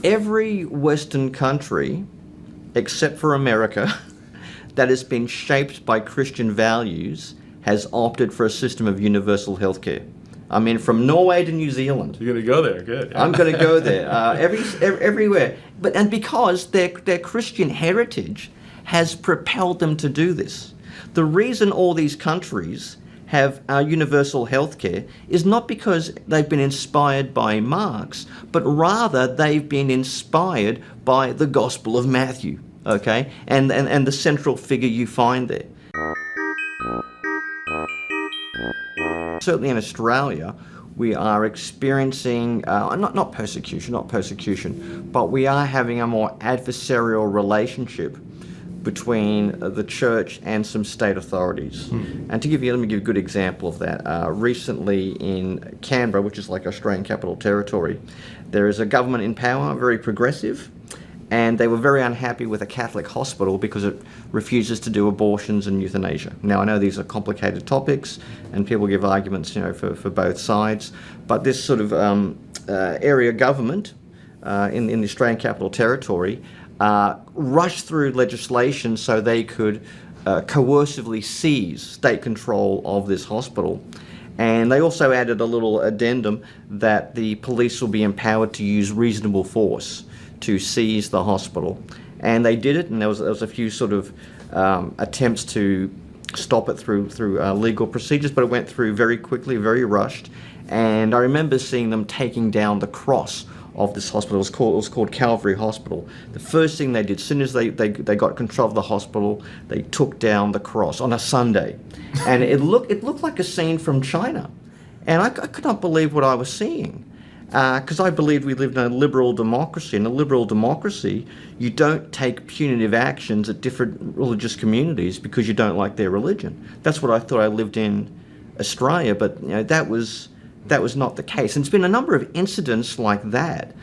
Every Western country, except for America, that has been shaped by Christian values has opted for a system of universal healthcare. I mean, from Norway to New Zealand. You're going to go there, good. I'm going to go there. Everywhere. And because their Christian heritage has propelled them to do this. The reason all these countries have universal healthcare is not because they've been inspired by Marx, but rather they've been inspired by the Gospel of Matthew, okay? And the central figure you find there. Certainly in Australia, we are experiencing, not persecution, but we are having a more adversarial relationship between the church and some state authorities. And let me give a good example of that. Recently in Canberra, which is like Australian Capital Territory, there is a government in power, very progressive, and they were very unhappy with a Catholic hospital because it refuses to do abortions and euthanasia. Now, I know these are complicated topics, and people give arguments, for both sides, but this sort of area government in the Australian Capital Territory rushed through legislation so they could coercively seize state control of this hospital. And they also added a little addendum that the police will be empowered to use reasonable force to seize the hospital. And they did it, and there was a few sort of attempts to stop it through legal procedures, but it went through very quickly, very rushed. And I remember seeing them taking down the cross of this hospital. It was called Calvary Hospital. The first thing they did, as soon as they got control of the hospital, they took down the cross on a Sunday. And it looked like a scene from China. And I could not believe what I was seeing. Because I believed we lived in a liberal democracy. In a liberal democracy, you don't take punitive actions at different religious communities because you don't like their religion. That's what I thought I lived in Australia, but that was not the case. And it's been a number of incidents like that.